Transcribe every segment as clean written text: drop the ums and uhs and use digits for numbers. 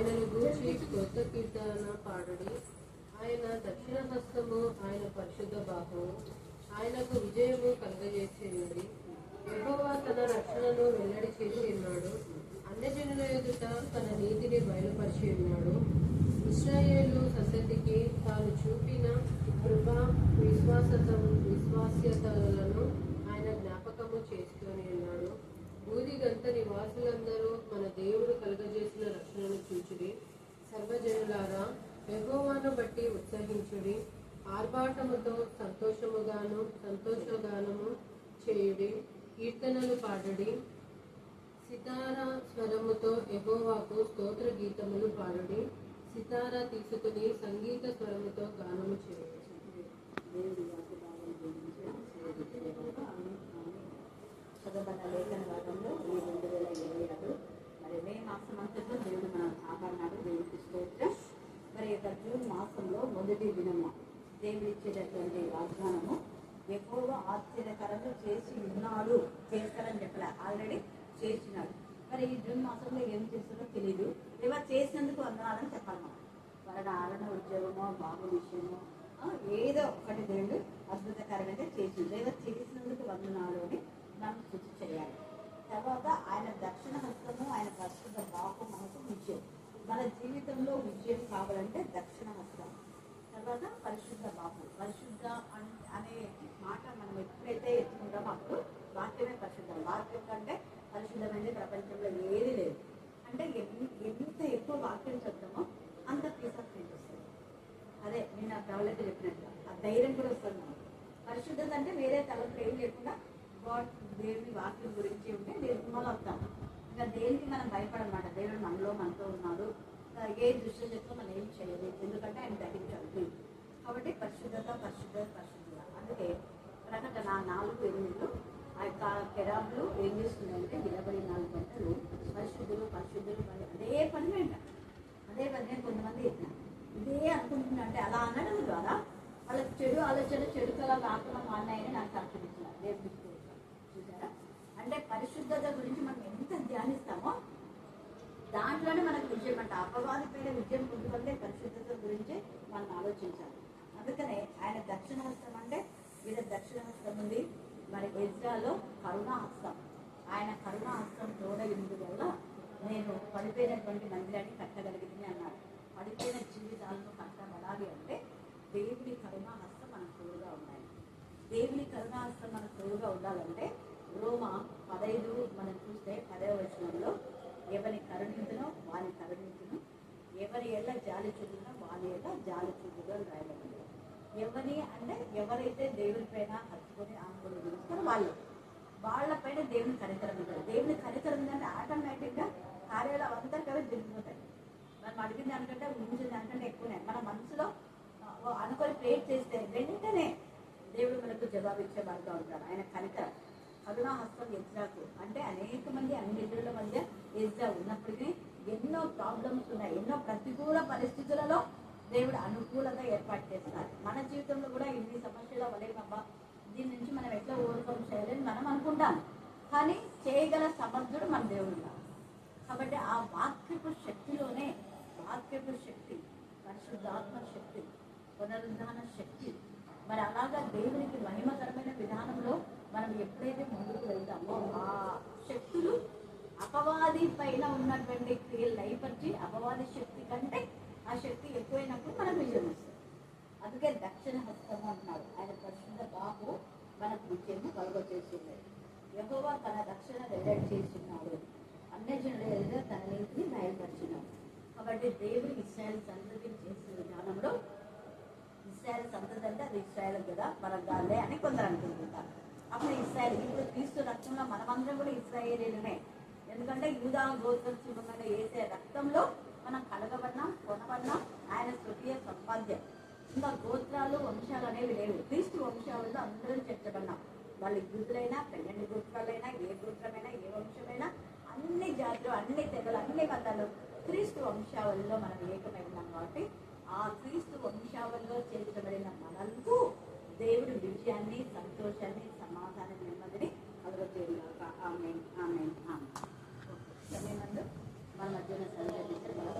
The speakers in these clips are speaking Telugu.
ఆయనను గూర్చి కొత్త కీర్తన పాడుడి. ఆయన దక్షిణ హస్తము, ఆయన పరిశుద్ధ బాహువు ఆయనకు విజయము కలుగజేసి ఉన్నది. యెహోవా తన రక్షణను వెల్లడి చేసి ఉన్నాడు. అన్యజనుల ఎదుట తన నీతిని బయలుపరిచి ఉన్నాడు. ఇశ్రాయేలు సంతతికి తాను చూపిన కృప విశ్వాస్యతలను ఆయన జ్ఞాపకము చేసుకొని ఉన్నాడు. భూదిగంత నివాసులందరూ మన దేవుడు కలుగజేసిన రక్షణను చూచుడి. సర్వజనులారా, యెహోవాను బట్టి ఉత్సహించుడి. ఆర్భాటముతో సంతోషగానము చేయుడి. కీర్తనలు పాడుడి. సితారా స్వరముతో యెహోవాకు స్తోత్ర గీతములు పాడుడి. సితారా తీసుకుని సంగీత స్వరముతో గానము చేయుడి. చదవబడిన లేఖన భాగంలో ఈ 2026 మరి మే మాసం అంతట్లో దేవుడు మనం కాపాడినాడు. దేవుడికి స్తోత్రం. మరి యొక్క జూన్ మాసంలో మొదటి దినము దేవుడు ఇచ్చేటటువంటి వాగ్దానము యెహోవా ఆశ్చర్యకరంగా చేసి ఉన్నాడు. చేస్తారని చెప్పలే, ఆల్రెడీ చేసినాడు. మరి ఈ జూన్ మాసంలో ఏం చేస్తారో తెలియదు. లేదా చేసినందుకు వందనాలని చెప్పాలి. మనం వాళ్ళ ఆలన ఉద్యోగమో బాబు విషయమో ఏదో ఒకటి దేవుడు అద్భుతకరంగా చేసింది. లేదా చేసినందుకు వందనాలు అని మనం శుద్ధి చేయాలి. తర్వాత ఆయన దక్షిణ హస్తము, ఆయన పరిశుద్ధ బాహు మనకు విజయం. మన జీవితంలో విజయం కావాలంటే దక్షిణ హస్తం, తర్వాత పరిశుద్ధ బాహు. పరిశుద్ధ అనే మాట మనం ఎప్పుడైతే ఎత్తుకుంటామో అప్పుడు వాక్యమే పరిశుద్ధం. వాక్యం కంటే పరిశుద్ధమైనది ప్రపంచంలో ఏది లేదు. అంటే ఎంత ఎక్కువ వాక్యం చెప్తామో అంత పీస్ ఆఫ్ మైండ్ వస్తుంది. అదే నేను ప్రవళిక చెప్పినట్టు ఆ ధైర్యం కూడా వస్తుంది మనకు. పరిశుద్ధత అంటే వేరే తలంలో ఏం లేకుండా గాడ్ దేవుని వాక్యం గురించి ఉంటే నిర్మూలం అవుతాము. ఇంకా దేనికి మనం భయపడమాట. దేవుడు మనతో ఉన్నాడు. ఏ దృష్టి చెప్తే మనం ఏం చేయలేదు, ఎందుకంటే ఆయన గ్రహించాలి. కాబట్టి పరిశుద్ధత. అందుకే ప్రకటన 4:8 ఆ యొక్క కెరాబులు ఏం చేస్తున్నాయంటే నిలబడి 4 గంటలు పరిశుద్ధులు అదే పని కొంతమంది ఇదే అనుకుంటున్నా అంటే అలా అనడం ద్వారా వాళ్ళకి చెడు ఆలోచన చెడు కళ రాకుండా మాన్నాయని నాకు అర్థమిస్తున్నారు. దేవుడు చూసారా? అంటే పరిశుద్ధత గురించి మనం ఎంత ధ్యానిస్తామో దాంట్లోనే మనకు విజయం. అంటే అపవాది పైన విజయం పొందుకుంటే పరిశుద్ధత గురించి మనం ఆలోచించాలి. అందుకనే ఆయన దక్షిణ హస్తం అంటే వీళ్ళ దక్షిణ హస్తం ఉంది. మరి ఎజ్రాలో కరుణాహస్తం, ఆయన కరుణాహస్తం తోడగింది వల్ల నేను పడిపోయినటువంటి మందిరాన్ని కట్టగలిగింది అన్నాడు. పడిపోయిన జీవితాలను కట్టబడాలి అంటే దేవుని కరుణాహస్తం మనకు తోడుగా ఉండాలి. దేవుని కరుణాహస్తం మనకు తోడుగా ఉండాలంటే రోమా 15 మనం చూస్తే 10వ వచనంలో ఎవరి కరుణించునో వాని కరుణించును, ఎవరి ఎల్ల జాలి చూపునో వాని ఎల్ల జాలి చూపుగా రాయబడింది. ఎవరి అంటే ఎవరైతే దేవుని పైన హత్తుకొని ఆనుకొని తెలుస్తారో వాళ్ళ పైన దేవుని కనికరం ఉంటుంది. దేవుని కనికరం ఉందంటే ఆటోమేటిక్గా కార్యాలు అంతా కదా జరిగిపోతాయి. మనం అడిగిన దానికంటే ఊహించిన దానికంటే ఎక్కువనే మన మనసులో అనుకొని ప్రేర్ చేస్తే వెంటనే దేవుడు మనకు జవాబు ఇచ్చేవాడుగా ఉంటాడు. ఆయన కనికరం కరుణాహస్తం ఎజ్రాకు అంటే అనేక మంది అన్నిటిల మధ్య ఎజ్రా ఉన్నప్పటికీ ఎన్నో ప్రాబ్లమ్స్ ఉన్నాయి. ఎన్నో ప్రతికూల పరిస్థితులలో దేవుడు అనుకూలంగా ఏర్పాటు చేస్తున్నారు. మన జీవితంలో కూడా ఇన్ని సమస్యల వలేమబ్బా దీని నుంచి మనం ఎట్లా ఓవర్కమ్ చేయాలని మనం అనుకుంటాం. కానీ చేయగల సమర్థుడు మన దేవుడు ఉన్నారు. కాబట్టి ఆ వాక్యపు శక్తిలోనే వాక్యపు శక్తి, పరిశుద్ధాత్మ శక్తి, పునరుద్ధాన శక్తి, మరి అలాగా దేవునికి మహిమకరమైన విధానంలో మనం ఎప్పుడైతే ముందుకు వెళ్తామో ఆ శక్తులు అపవాది పైన ఉన్నటువంటి క్రియలు లైపరిచి అపవాది శక్తి కంటే ఆ శక్తి ఎక్కువైనప్పుడు మనం విజయం వస్తుంది. అందుకే దక్షిణ హస్తము అంటున్నాడు. ఆయన పరిశుద్ధ బాహు మనకు విజయము కలుగజేసింది. యెహోవా తన దక్షిణ వెల్లడి చేస్తున్నాడు. అన్యజనుల ఎదుట తన నీతిని బయలుపరిచినాడు. కాబట్టి దేవుడు ఇశ్రాయేలు సంతతిని చేసిన విధానంలో ఇశ్రాయేలు సంతతి అంటే అది ఇశ్రాయేలు కదా మనకు కాదే అని కొందరు అనుకుంటుంటారు. అప్పుడు ఇశ్రాయేల్ ఇప్పుడు క్రీస్తు రక్తంలో మనమందరం కూడా ఇశ్రాయేలీలమే. ఎందుకంటే యూదా గోత్రం చూపమైన వేసే రక్తంలో మనం కలగబడినా కొనబడినా ఆయన స్వకీయ సంపాద్యం. ఇంకా గోత్రాలు వంశాలు అనేవి లేవు. క్రీస్తు వంశాలలో అందరం చేర్చబడినాం. వాళ్ళు యూదులైనా 12 గోత్రాలైనా ఏ గోత్రమైనా ఏ వంశమైనా అన్ని జాతులు అన్ని తెగలు అన్ని మతాలు క్రీస్తు వంశావళిలో మనం ఏకమై ఉన్నాం. కాబట్టి ఆ క్రీస్తు వంశావళిలో చేర్చబడిన మనకు దేవుడు విజయాన్ని, సంతోషాన్ని, సమాధానాన్ని, నెమ్మదిని కలుగజేయగాక. ఆమేన్. సమయమందు మన మధ్యన సరిగ్గా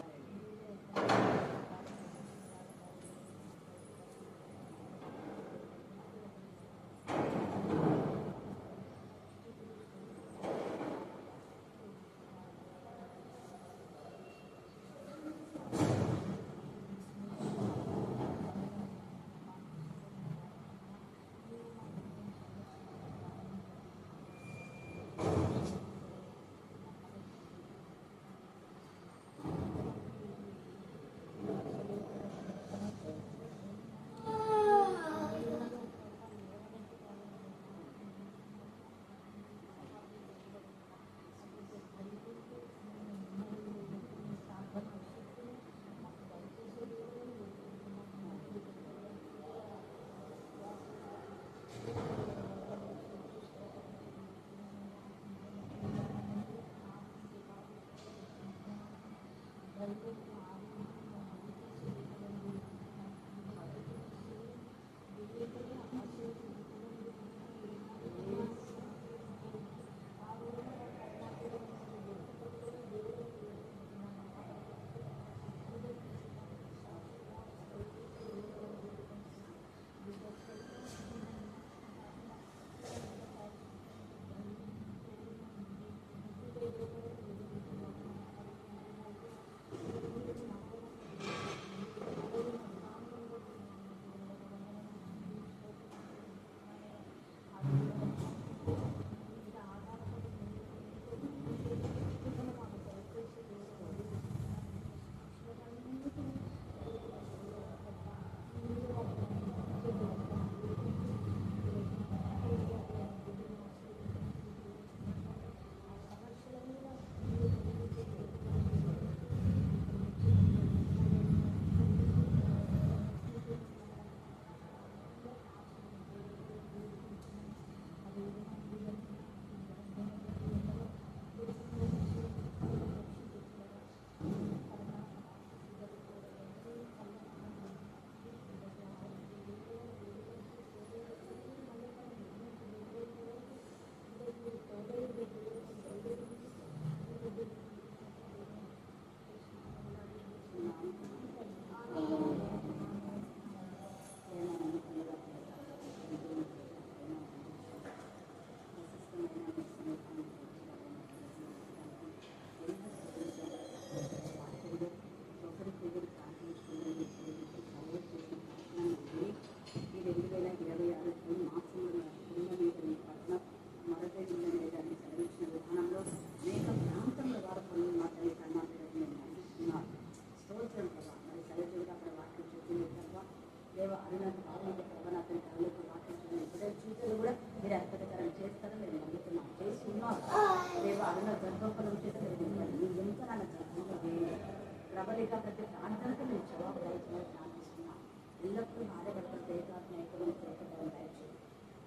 ప్రబలిగా ప్రతి ప్రాంతానికి మీరు జవాబు దయచేయాలని ప్రార్థిస్తున్నాం. ఎల్లప్పుడూ భార్యభర్తలు ఏకాత్మ ఐక్యమైన సేకరణ దయచేయండి.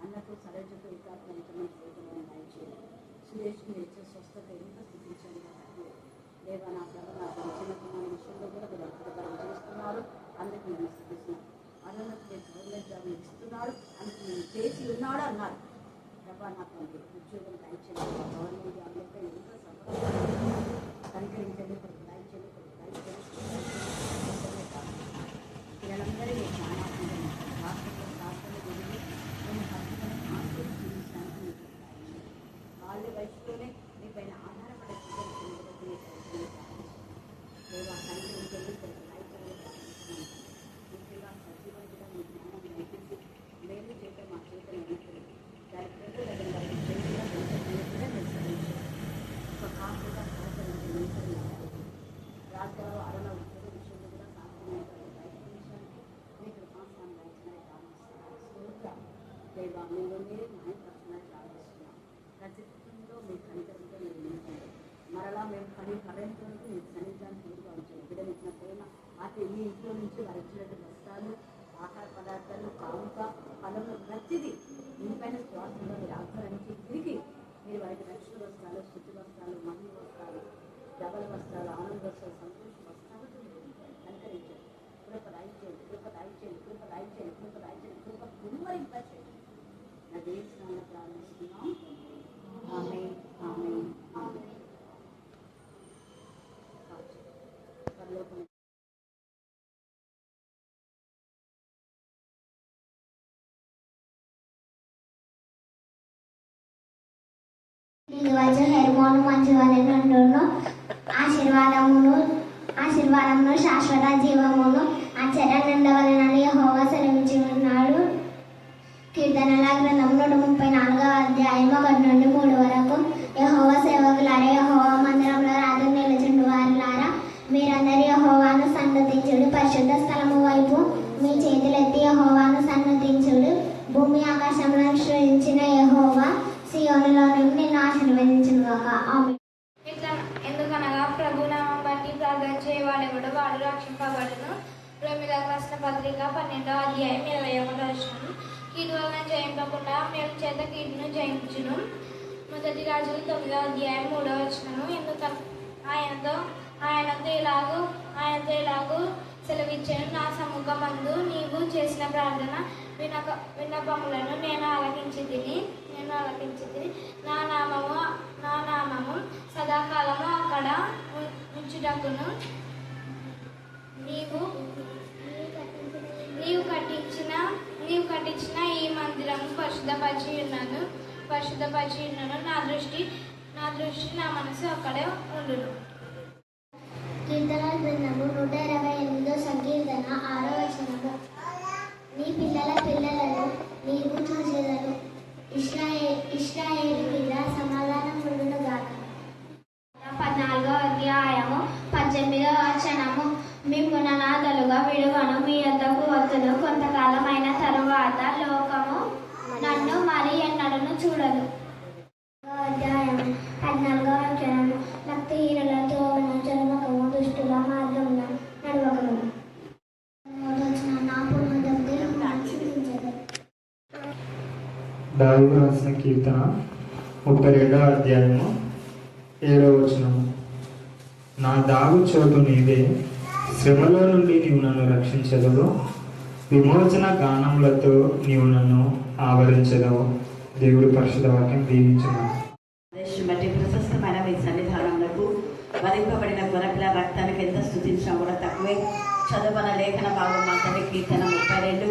అన్నకు సరజకు ఏకాత్మ ఐక్యమైన సేకరణ దయచేయండి. సురేష్కి ఇచ్చే స్వస్థత ఎంత స్థితించండి కాబట్టి లేదా నా ప్రభు నా చిన్న కుమారి విషయంలో కూడా మీరు అద్భుతకరం చేస్తున్నారు. అందుకు నేను స్థితిస్తున్నాను. అన్నకు నేను సౌలభ్యాన్ని ఇస్తున్నారు, అందుకు నేను చేసి ఉన్నాడు అన్నారు. ప్రభా నాకు ఉద్యోగం దయచేయండి. గవర్నమెంట్ జాబ్లపై ఎంత సంకరించండి, దయచేయండి, పిల్లలందరినీ జ్ఞానాత్మకంగా శాస్త్రంలో గురించి నేను భక్తులను ఆశ్రయించి జీవించడానికి వాళ్ళ వయసులోనే మీ పైన ఆధారపడే దేవా సంకరించండి, ముఖ్యంగా సజీవంగా మీ జ్ఞానం నడిపించి మేలు చేయటం మా చేతులు నడుపుతుంది. దాని ప్రజల దగ్గర కూడా నిర్సరించారు. ఒక కాపుగా సహకరించి నిలిపడి రాజ్యాలు అరణ ఉద్యోగ విషయంలో కూడా సాధ్యమైన ప్రయత్నించడానికి మీకు రూపాంతరాన్ని దయచేయాలని ప్రార్థిస్తున్నాను. దేవా మీరు మీరే న్యాయపరచడానికి ప్రార్థిస్తున్నాం. ప్రతి కుటుంబంలో మీ కనికరంతో మీరు నిలిపండి. మరలా మేము కరెంట్ వరకు మీ సన్నిధాన్ని పూర్తిగా ఉంచండి. బిడ్డనిచ్చిన ప్రేమ అటు మీ ఇంట్లో నుంచి వారు ఇచ్చినట్టు వస్త్రాలు, ఆహార పదార్థాలు, కానుక, ఫలంలో ప్రతిదీ ఇంపైన శ్వాసంలో మీరు ఆగ్రహించి తిరిగి మీరు వారికి రక్షణ వస్త్రాలు, శుద్ధి వస్త్రాలు, మహిళ వస్త్రాలు, డబల్ వస్త్రాలు, ఆనంద వస్త్రాలు, సంతోష వస్త్రాలతో అనుకరించండి. కృప దయచేయండి, కృప దయచేయండి, కృప దయచేయండి, కృప దయచేయండి, కృప కుమ్మరింపచేయండి. నా దేశాన్ని ప్రారంభిస్తున్నాం. ఆమేన్, ఆమేన్, ఆమేన్. పరలోకం హెర్మోను మంచివాదను ఆశీర్వాదమును శాశ్వత జీవమును ఆశ్చర్యానందవలనని యెహోవా సెలవించి ఉన్నాడు. కీర్తనల గ్రంథం 134వ అధ్యాయము 1 నుండి 3 వరకు. యెహోవా సేవకులారా, యెహోవా మందిరంలో రాత్రి నిలుచుండు వారులారా, మీరందరూ యెహోవాను సన్నుతించుడు. పరిశుద్ధ స్థలము వైపు మీ చేతులెత్తి యెహోవాను సన్నుతించుడు. భూమి ఆకాశంలో సృజించిన యెహోవా సియోనులో నిన్ను ఆశీర్వదించునుగాక. ఆమేన్. ఎందుకనగా ప్రభునామం బట్టి ప్రార్థన చేయవాడెవడు వాడు రక్షింపబడును. రోమిలకు రాసిన పత్రిక 12వ అధ్యాయం 21వ వచనం. కీడు వలన జయింపకుండా మేలు చేత కీడును జయించును. మొదటి రాజులు 9వ అధ్యాయం 3వ వచనము. ఆయనతో ఇలాగూ అంగీకరించాను. నా సముఖమందు నీవు చేసిన ప్రార్థన విన్నపములను నేను ఆలకించి నా నామము సదాకాలము అక్కడ ఉంచుటకును నీవు కట్టించిన ఈ మందిరము పరిశుద్ధపరిచి ఉన్నాను. నా దృష్టి నా మనసు అక్కడే ఉండును. కీర్తనల గ్రంథము 128 సంకీర్తన 6వ వచనము. నీ పిల్లల పిల్లలను నీవు చూసేదను, ఇశ్రాయేలు మీద సమాధానం ఉండును గాక. 14వ అధ్యాయము 18వ వచనము. మిమ్ము నాథలుగా విడువను, మీ యొద్దకు వత్తును. కొంతకాలమైన తరువాత లోకము నన్ను మరి ఎన్నడను చూడదు. అధ్యాయము 14వ వచనము. భక్తిహీనులతో చర్మకము దుష్టుల మార్గమున నడవకము. దావీదు రాసిన కీర్తన 32వ అధ్యాయము 7వ వచనము. నా దాగు చోటు నీవే, శ్రమలో నుండి నీవు నన్ను రక్షించదవు, విమోచన గానములతో నీవు నన్ను ఆవరించదవు. దేవుడి పరిశుద్ధ వాక్యం దీవించున్నాను. బట్టి ప్రశస్తమైన మీ సన్నిధానములకు వధింపబడిన గొర్రెపిల్ల రక్తానికి ఎంత స్థుతించినా కూడా తక్కువే. చదువున లేఖన భాగం మా తండ్రి కీర్తన 32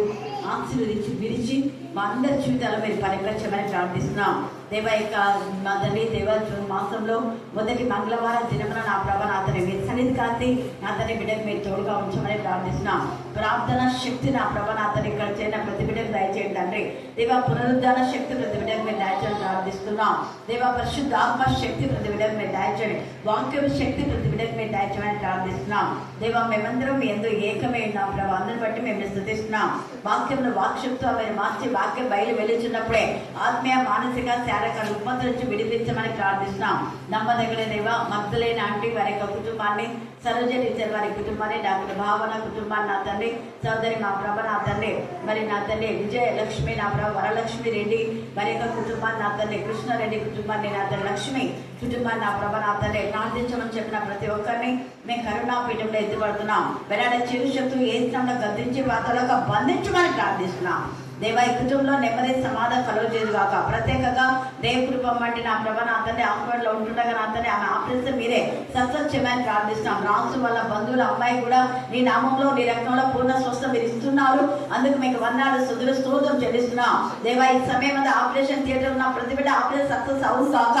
ఆశీర్వదించి విరిచి మా అందరి జీవితాల్లో మీరు పరిరక్షమని ప్రార్థిస్తున్నాం. దేవ యొక్క మా తండ్రి జూన్ మాసంలో మొదటి మంగళవారం దినమున నా ప్రభ నా తండ్రి మీరు సన్నిధి కాంతి నా తండ్రి బిడ్డకు మీరు తోడుగా ఉంచమని ప్రార్థిస్తున్నాం. ప్రార్థన శక్తి నా ప్రభ నా తండ్రి ఇక్కడ చేరిన ప్రతి బిడ్డకు దయచేయండి తండ్రి. దేవ పునరుద్ధాన శక్తి ప్రతి బిడ్డకు మీరు దయచేయని ప్రార్థిస్తున్నాం. దేవ పరిశుద్ధాత్మ శక్తి ప్రతి బిడ్డకు మీరు దయచేయండి. వాక్యం శక్తి ప్రతి బిడ్డకు మీరు దయచేయమని ప్రార్థిస్తున్నాం. దేవ మేమందరం మీ ఎందు ఏకమే ఉన్నాం ప్రభావ. అందరిని బట్టి మేము స్థుతిస్తున్నాం. వాక్యంలో వాక్శక్తితో మీరు మార్చి వాక్యం బయలు వెలుచున్నప్పుడే ఆత్మీయ మానసిక శారీరక రుగ్మత నుంచి విడిపించమని ప్రార్థిస్తున్నాం. నమ్మదగిన దేవ మగ్ధులేని ఆంటీ వారి యొక్క కుటుంబాన్ని, సరోజ టీచర్ వారి కుటుంబాన్ని, డాక్టర్ భావన కుటుంబాన్ని నా తండ్రి, సోదరి మా ప్రభ నా తండ్రి, మరి నా తండ్రి విజయలక్ష్మి నా ప్రభ, వరలక్ష్మి రెడ్డి వారి యొక్క కుటుంబాన్ని నా తండ్రి, కృష్ణారెడ్డి కుటుంబాన్ని నా తండ్రి, లక్ష్మి కుటుంబాన్ని నా ప్రభ నా తండ్రి ప్రార్థించమని చెప్పిన ప్రతి ఒక్కరిని మేము కరుణాపీఠంలో ఎత్తుపడుతున్నాం. వెరాడ చిరు శక్తులు ఏ స్థానంలో గద్దించి వార్తలకు బంధించమని ప్రార్థిస్తున్నాం. దేవ ఈ కుటుంబంలో నెమ్మది సమాధానం కలుగజేదు కాక. ప్రత్యేకంగా దేవకృపం వంటి నా ప్రభ నా తండ్రి హాస్పిటల్లో ఉంటుండగా నా తండ్రి ఆమె ఆపరేషన్ మీరే సక్సెస్ చేయమని ప్రార్థిస్తున్నాం. రాసు వాళ్ళ బంధువుల అమ్మాయి కూడా నీ నామంలో నీ రక్తంలో పూర్ణ స్వస్థ మీరు ఇస్తున్నారు. అందుకు మీకు వందనాలు స్తుతులు స్తోత్రం చెల్లిస్తున్నాం. దేవ ఈ సమయం అంతా ఆపరేషన్ థియేటర్ ఉన్న ప్రతి బిడ్డ ఆపరేషన్ సక్సెస్ అవును కాక.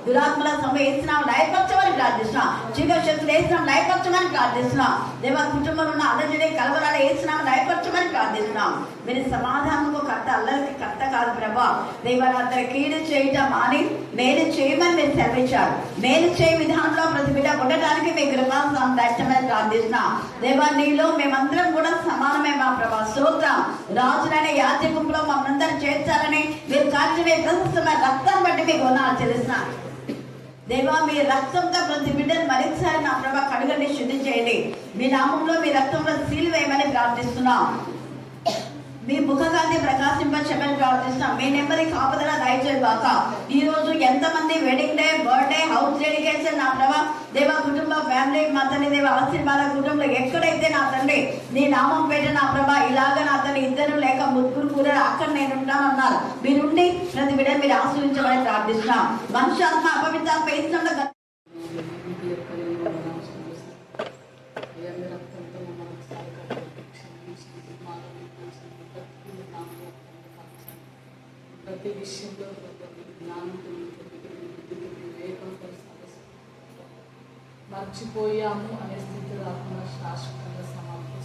దురాత్మల సమయం వేసినాం లయపరచమని ప్రార్థిస్తున్నాం. చీకటి శక్తులు వేసినాం లయపరచమని ప్రార్థిస్తున్నాం. దేవ కుటుంబంలో ఉన్న అల్లజడి కలవరాలు వేసినాం లయపరచమని ప్రార్థిస్తున్నాం. మీరు సమాధానంకు కర్త, అల్లరికి కర్త కాదు ప్రభా. దేవరాత్రి కీడు చేయటం మాని మేలు చేయమని మీరు సెలవిచ్చారు. మేలు చేయ విధానంలో ప్రతి బిడ్డ ఉండటానికి మీ కృపాను దర్శనమని ప్రార్థిస్తున్నాం. దేవా నీలో మేమందరం కూడా సమానమే మా ప్రభా. స్తోత్రం. రాజులనే యాజకుంలో మమ్మల్ని చేర్చాలని మీరు కాల్చిన ప్రశస్తమైన రక్తాన్ని బట్టి మీకు వందనాలు చెల్లిస్తున్నాను. దేవా మీ రక్తంతో ప్రతి బిడ్డను మరించారి నా ప్రభా కడుగండి, శుద్ధి చేయండి. మీ నామంలో మీ రక్తంలో సీలు వేయమని ప్రార్థిస్తున్నాం. మీ ముఖకాంతి ప్రకాశింపమని ప్రార్థిస్తున్నాం. మీ నెమ్మది కాపుదల దయచేయగాక. ఈ రోజు ఎంతమంది wedding day, birthday, house dedication నా ప్రభా దేవ కుటుంబ ఫ్యామిలీ మా తండ్రి దేవ ఆశీర్వాద కుటుంబంలో ఎక్కడైతే నా తండ్రి నీ నామం పేట నా ప్రభా ఇలాగ నా తండ్రి ఇద్దరు లేక ముగ్గురు కూడా అక్కడ నేను ఉంటానన్నారు. మీరుండి ప్రతి బిడ్డ మీరు ఆశ్రయించమని ప్రార్థిస్తున్నాం. మనుషాత్మ అపవిత్రాత్మ వేసినందుకు ప్రతి విషయంలో జ్ఞానంతో మర్చిపోయాము అనే స్థితి రాకుండా శాశ్వతంగా సమాప్తం.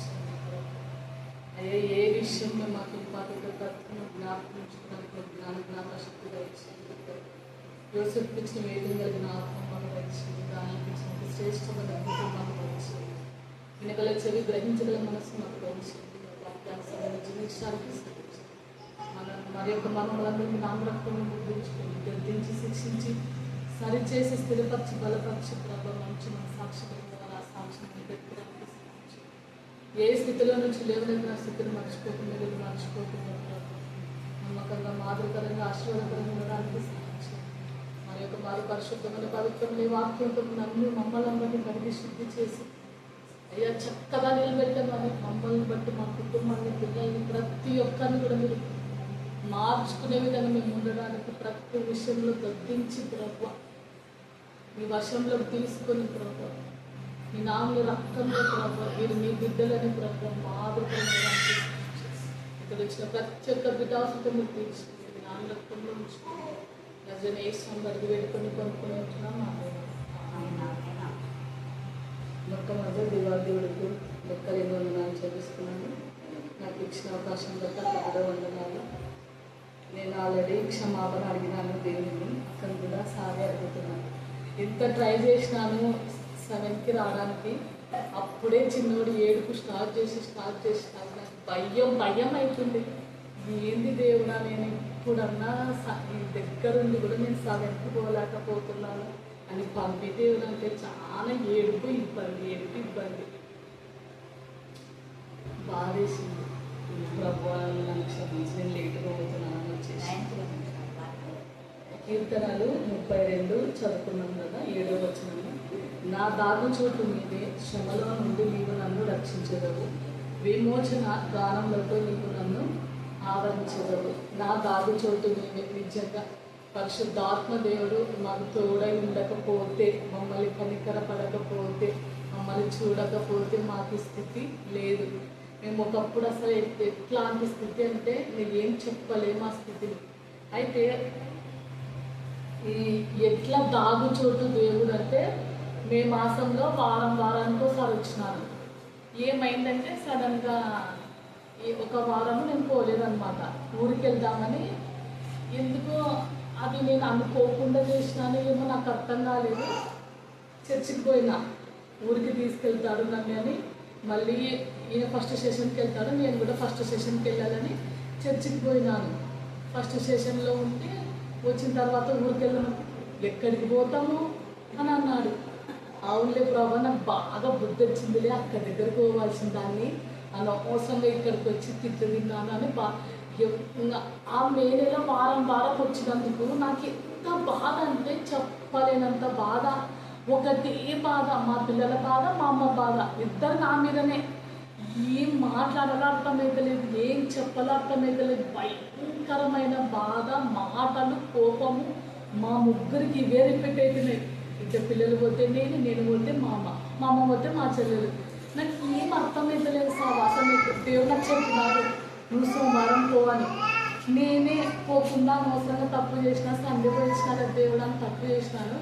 అయ్యే ఏ విషయంలో మాకు ఇంపార్టెంట్ జ్ఞాపకించుకోవడానికి జ్ఞాపశక్తిగా ఇచ్చింది. యోసేపు ఇచ్చిన వేదిక జ్ఞాపకం మాకు వచ్చింది. దానికి ఇచ్చిన శ్రేష్టమైన అద్భుతం మాకు వచ్చింది. వెనుకల చెవి గ్రహించగల మనసు మాకు వచ్చింది. వాక్యాన్ని జీవించడానికి మరి యొక్క మనములందరినీ నామరక్తము ముద్రించుకొని గద్దించి శిక్షించి సరిచేసి స్థిరపరిచి బలపరిచి ప్రభావ మంచి మన సాక్ష్యం సాక్ష్యం ఏ స్థితిలో నుంచి లేవలేక స్థితిని మర్చిపోకుండా మర్చిపోకుండా నమ్మకంగా మాదిరికరంగా ఆశీర్వాదకరంగా ఉండడానికి సాధించాలి. మరి యొక్క వారి పరిశుద్ధమైన పవిత్రమైన వాక్యంతో నన్ను మమ్మల్ని అందరినీ కలిగి శుద్ధి చేసి అయ్యా చక్కగా నిలబెట్టమని మమ్మల్ని బట్టి మా కుటుంబాన్ని పిల్లల్ని ప్రతి ఒక్కరిని కూడా మీరు మార్చుకునే విధంగా మేము ఉండడానికి ప్రతి విషయంలో తగ్గించి ప్రభు మీ వశంలోకి తీసుకొని ప్రభు మీ నామలు రక్తంలో ప్రభు మీరు మీ బిడ్డలని ప్రభు మాదిరిపోవడానికి ఇక్కడ వచ్చిన ప్రతి ఒక్క బిడ్డాసుతో మీరు తీసుకుని మీ నామ రక్తంలో ఉంచుకుని నిజంగా ఏ సందర్భ వేడుకొని కొనుక్కొని ఉంటున్నాం మా మొట్టమొదటి దివాదేవుడికి లెక్కలేని వందనాలు చెల్లిస్తున్నాను. నాకు ఇచ్చిన అవకాశం బట్టి అక్కడ వందనాలు. నేను ఆల్రెడీ క్షమాపణ అడిగినాను దేవుడిని, అక్కడ కూడా సారీ అడుగుతున్నాను. ఎంత ట్రై చేసినాను 7కి రావడానికి, అప్పుడే చిన్నోడు ఏడుపు స్టార్ట్ చేసి నాకు భయం అవుతుంది. ఏంది దేవుడా, నేను ఇప్పుడన్నా దగ్గరుండి కూడా నేను 7కి పోలేకపోతున్నాను అని పంపితే అంటే చాలా ఏడుపు ఇబ్బంది బాధేసింది. ప్రభు నన్ను క్షమించి నేను లేటుగా పోతున్నాను వచ్చేసి. కీర్తనలు 32 చదువుకున్నాం కదా, 7వ వచనం. నా దాగు చోటు మీదే శ్రమలో నుండి నీవు నన్ను రక్షించదవు, విమోచన గానములతో నీవు నన్ను ఆవరించదవు. నా దాగు చోటు నీవే. నిజంగా పరిశుద్ధాత్మ దేవుడు మాకు తోడై ఉండకపోతే, మమ్మల్ని కనికరపడకపోతే, మమ్మల్ని చూడకపోతే మాకు స్థితి లేదు. మేము ఒకప్పుడు అసలు ఎట్లాంటి స్థితి అంటే నేను ఏం చెప్పలేము ఆ స్థితిని. అయితే ఈ ఎట్లా దాగు చోటు దేవుడు అంటే, మే మాసంలో వారానికి ఒకసారి వచ్చినాను. ఏమైందంటే సడన్గా ఒక వారము నేను పోలేదన్నమాట. ఊరికి వెళ్దామని, ఎందుకో అది నేను అనుకోకుండా చేసినాను, ఏమో నాకు అర్థం కాలేదు. చర్చికి పోయినా, ఊరికి తీసుకెళ్తాడు నన్ను అని. మళ్ళీ ఈయన ఫస్ట్ సెషన్కి వెళ్తాడు, నేను కూడా ఫస్ట్ సెషన్కి వెళ్ళాలని చర్చికి పోయినాను. ఫస్ట్ సెషన్లో ఉంటే వచ్చిన తర్వాత ఊరికి వెళ్ళాను. ఎక్కడికి పోతాము అని అన్నాడు. అవునులే ప్రభా, నాకు బాగా బుద్ధి వచ్చిందిలే, అక్కడి దగ్గరకు పోవాల్సిన దాన్ని అనవసరంగా ఇక్కడికి వచ్చి తిట్లు తిన్నాను అని ఆ మే నెల వారం వచ్చినందుకు నాకు ఎంత బాధ అంటే చెప్పలేనంత బాధ. ఒకటే బాధ, మా పిల్లల బాధ, మా అమ్మ బాధ, ఇద్దరు నా మీదనే. ఏం మాట్లాడాలో అర్థమవుతలేదు, ఏం చెప్పాలో అర్థమవుతలేదు. భయంకరమైన బాధ, మాటలు, కోపము మా ముగ్గురికి ఇవే రిపీట్ అవుతున్నాయి. ఇద్దరు పిల్లలు పోతే నేను పోతే మా అమ్మ పోతే మా చెల్లెలు. నాకు ఏం అర్థమవుతలేదు. సావాసం దేవుడు నాకు చెప్పినారు, నువ్వు సోమవారం పోవని. నేనే పోకుండా అనవసరంగా తప్పు చేసిన, సండే పోయిన దేవుడు అని తప్పు చేసినాను.